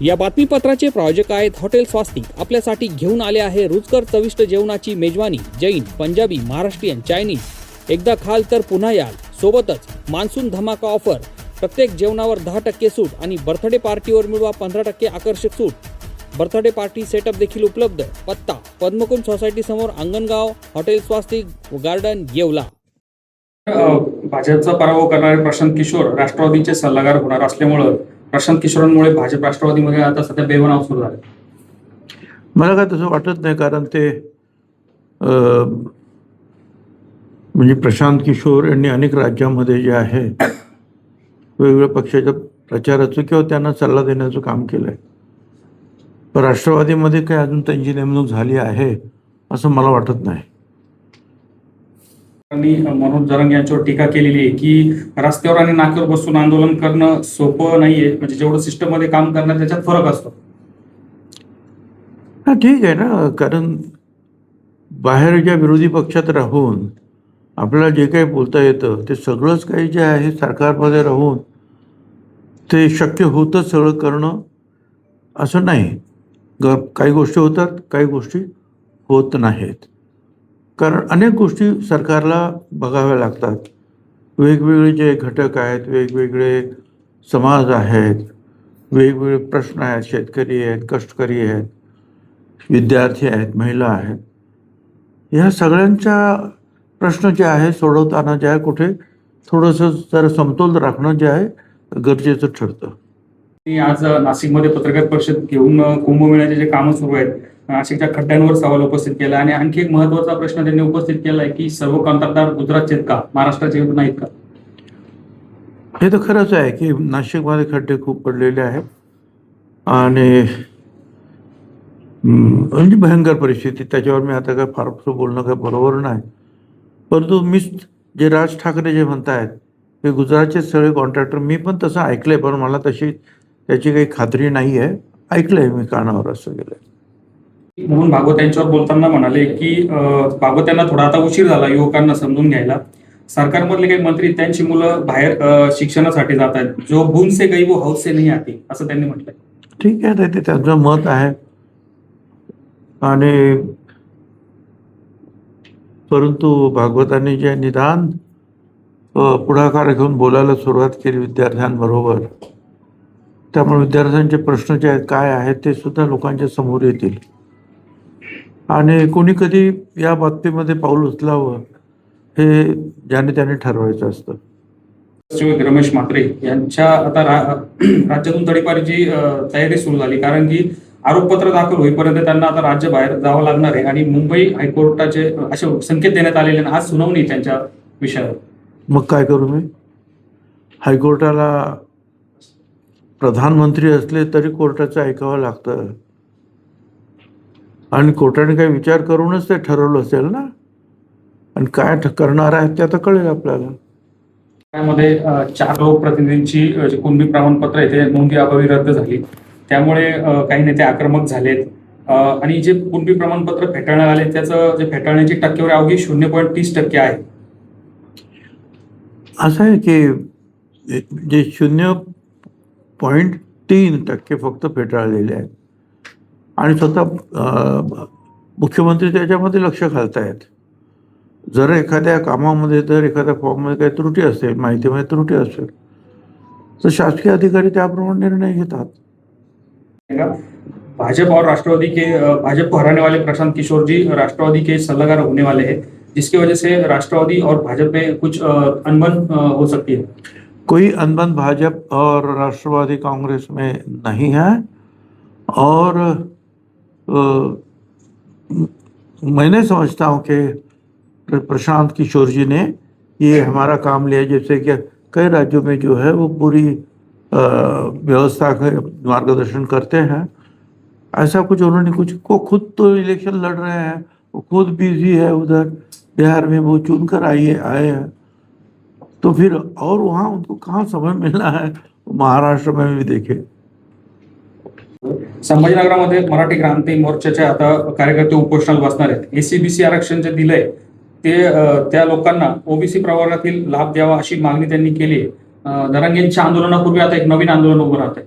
या बातमीपत्राचे प्रायोजक आहेत हॉटेल स्वास्तिक. आपल्यासाठी घेऊन आले आहे रुचकर चविष्ट जेवणाची मेजवानी. जैन, पंजाबी, महाराष्ट्रीयन, चायनीज. एकदा खाल तर पुन्हा याल. सोबतच मान्सून धमाका ऑफर. प्रत्येक जेवणावर 10% सूट आणि बर्थडे पार्टीवर मिळवा 15% आकर्षक सूट. बर्थडे पार्टी सेटअप देखील उपलब्ध. पत्ता पद्मकुंज सोसायटी समोर, अंगणगाव. हॉटेल स्वास्तिक, गार्डन, येवला. भाजपचा पराभव करणारे प्रशांत किशोर राष्ट्रवादीचे सल्लागार होणार असल्यामुळे प्रशांत किशोरांमुळे भाजप राष्ट्रवादीमध्ये आता सध्या बेबनाव सुरू झाले. मला काय तसं वाटत नाही, कारण ते म्हणजे प्रशांत किशोर यांनी अनेक राज्यांमध्ये जे आहे वेगवेगळ्या पक्षाच्या प्रचाराचं किंवा त्यांना सल्ला देण्याचं काम केलं आहे. पण राष्ट्रवादीमध्ये काय अजून त्यांची नेमणूक झाली आहे असं मला वाटत नाही. मनोज जरंग यांच्यावर टीका केलेली आहे की रस्त्यावर आणि नाक्यावर बसून आंदोलन करणं सोपं नाहीये, म्हणजे जेवढं सिस्टम मध्ये काम करणं त्याच्यात फरक असतो. हा ठीक आहे ना, कारण बाहेरच्या विरोधी पक्षात राहून आपल्याला जे काही बोलता येतं ते सगळंच काही जे आहे सरकारमध्ये राहून ते शक्य होतं सगळं करणं असं नाही. काही गोष्टी होतात, काही गोष्टी होत नाहीत. कारण अनेक गोष्टी सरकारला बघाव्या लागतात. वेगवेगळे जे घटक आहेत, वेगवेगळे समाज आहेत, वेगवेगळे प्रश्न आहेत. शेतकरी आहेत, कष्टकरी आहेत, विद्यार्थी आहेत, महिला आहेत. ह्या सगळ्यांच्या प्रश्न जे आहे सोडवताना जे आहे कुठे थोडंसं जरा समतोल राखणं जे आहे गरजेचं ठरतं. आज नाशिकमध्ये पत्रकार परिषद घेऊन कुंभमेळ्याचे जे कामं सुरू आहेत, नाशिकच्या खड्ड्यांवर सवाल उपस्थित केला आणि आणखी एक महत्वाचा प्रश्न त्यांनी उपस्थित केला आहे की सर्व कंत्राटदार गुजरातचे आहेत का, महाराष्ट्राचे नाहीत का? हे तर खरंच आहे की नाशिकमध्ये खड्डे खूप पडलेले आहेत आणि म्हणजे भयंकर परिस्थिती. त्याच्यावर मी आता काय फारसं बोलणं काय बरोबर नाही. परंतु मी जे राज ठाकरे जे म्हणतायत हे गुजरातचे सगळे कॉन्ट्रॅक्टर, मी पण तसं ऐकलंय, पण मला त्याची काही खात्री नाही आहे. ऐकलंय मी कानावर असं गेलंय. मोहन भागवत यांच्यावर बोलताना म्हणाले की भागवत यांना थोडा आता उशीर झाला युवकांना समजून घ्यायला. सरकारमधले काही मंत्री त्यांची मुलं बाहेर शिक्षणासाठी जात आहेत. जो गुण से गई वो हौस से नहीं आती, असं त्यांनी म्हटलंय. ठीक आहे, ते त्यांचं मत आहे. आणि परंतु भागवतांनी जे निदान पुढाकार घेऊन बोलायला सुरुवात केली विद्यार्थ्यांबरोबर, त्यामुळे विद्यार्थ्यांचे प्रश्न जे आहेत काय आहेत ते सुद्धा लोकांच्या समोर येतील. आणि कोणी कधी या बाबतीमध्ये पाऊल उचलावं हे ज्याने त्याने ठरवायचं असतं. रमेश म्हात्रे यांच्या आता राज्यातून तडीपारीची तयारी सुरू झाली, कारण की आरोपपत्र दाखल होईपर्यंत त्यांना आता राज्य बाहेर जावं लागणार आहे आणि मुंबई हायकोर्टाचे असे संकेत देण्यात आलेले आणि आज सुनावणी त्यांच्या विषयावर. मग काय करू मी? हायकोर्टाला प्रधानमंत्री असले तरी कोर्टाचं ऐकावं लागतं आणि कोर्टाने काही विचार करूनच ते ठरवलं असेल ना. आणि काय करणार आहेत ते आता कळेल आपल्याला. त्यामध्ये 4 लोकप्रतिनिधींची जे कुणबी प्रमाणपत्र आहे ते नोंदी अभावी रद्द झाली. त्यामुळे काही नेते आक्रमक झालेत आणि जे कुणबी प्रमाणपत्र फेटाळण्यात आले त्याचं जे फेटाळण्याची टक्केवारी अवघी 0.30% आहे. असं आहे की जे 0.3% फक्त फेटाळलेले आहेत आणि स्वतः मुख्यमंत्री त्याच्यामध्ये लक्ष घालतायत. जर एखाद्या कामामध्ये जर एखाद्या फॉर्ममध्ये काही त्रुटी असेल, माहितीमध्ये त्रुटी असेल तर शासकीय अधिकारी त्याप्रमाणे निर्णय घेतात. भाजपा और राष्ट्रवादी के भाजपा को हराने वाले प्रशांत किशोर जी राष्ट्रवादी के सलाहकार होने वाले हैं, जिसकी वजह से राष्ट्रवादी और भाजपा में कुछ अनबन हो सकती है. कोई अनबन भाजपा और राष्ट्रवादी कांग्रेस में नहीं है और मैं नहीं समझता हूँ कि प्रशांत किशोर जी ने ये हमारा काम लिया. जैसे कि कई राज्यों में जो है वो पूरी व्यवस्था का मार्गदर्शन करते हैं, ऐसा कुछ उन्होंने कुछ को खुद तो इलेक्शन लड़ रहे हैं, वो खुद बिजी है उधर बिहार में, वो चुन कर आए हैं तो फिर और वहाँ उनको कहाँ समय मिलना है. महाराष्ट्र में भी देखे. संभाजीनगरामध्ये मराठी क्रांती मोर्चाच्या आता कार्यकर्ते उपोषणाला बसणार आहेत. एसीबीसी आरक्षण जे दिलंय ते त्या लोकांना ओबीसी प्रवर्गातील लाभ द्यावा अशी मागणी त्यांनी केली आहे. जरांगेंच्या आंदोलनापूर्वी आता एक नवीन आंदोलन उभं राहत आहे.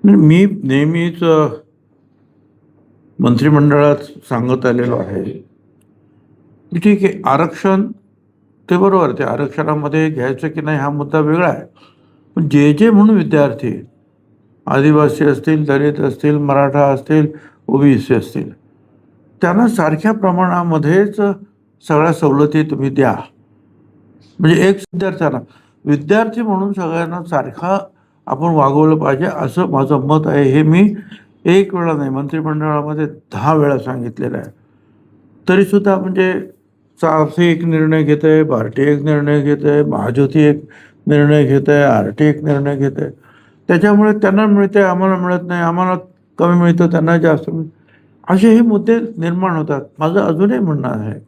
मी नेहमीच मंत्रिमंडळात सांगत आलेलो आहे की ठीक आहे, आरक्षण ते बरोबर, ते आरक्षणामध्ये घ्यायचं की नाही हा मुद्दा वेगळा आहे. पण जे म्हणून विद्यार्थी, आदिवासी असतील, दलित असतील, मराठा असतील, ओबीसी असतील, त्यांना सारख्या प्रमाणामध्येच सगळ्या सवलती तुम्ही द्या. म्हणजे एक विद्यार्थी म्हणून सगळ्यांना सारखा आपण वागवलं पाहिजे, असं माझं मत आहे. हे मी एक वेळा नाही, मंत्रिमंडळामध्ये 10 वेळा सांगितलेलं आहे. तरीसुद्धा म्हणजे चाफे एक निर्णय घेत आहे, भारती एक निर्णय घेत आहे, महाज्योती एक निर्णय घेत आहे, आरटी एक निर्णय घेत आहे. त्याच्यामुळे त्यांना मिळते, आम्हाला मिळत नाही, आम्हाला कमी मिळतं, त्यांना जास्त मिळतं, असेही मुद्दे निर्माण होतात. माझं अजूनही म्हणणं आहे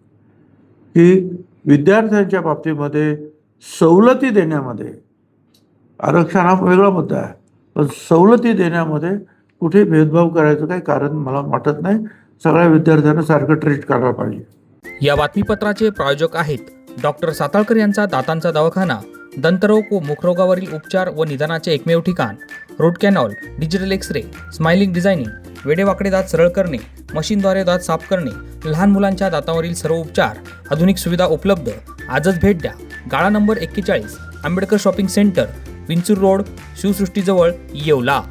की विद्यार्थ्यांच्या बाबतीमध्ये सवलती देण्यामध्ये, आरक्षण हा वेगळा मुद्दा आहे, पण सवलती देण्यामध्ये कुठे भेदभाव करायचं काही कारण मला वाटत नाही. सगळ्या विद्यार्थ्यांना सारखं ट्रीट करायला पाहिजे. या बातमीपत्राचे प्रायोजक आहेत डॉक्टर साताळकर यांचा दातांचा दवाखाना, दंतरोग व मुखरोगावरील उपचार व निदानाचे एकमेव ठिकाण, root canal, digital X ray, smiling designing, वेडेवाकडे दात सरळ करणे, मशीनद्वारे दात साफ करणे, लहान मुलांच्या दातावरील सर्व उपचार, आधुनिक सुविधा उपलब्ध. आजच भेट द्या. गाळा number 41, Ambedkar shopping centre, Vinchur road, शिवसृष्टीजवळ, येवला.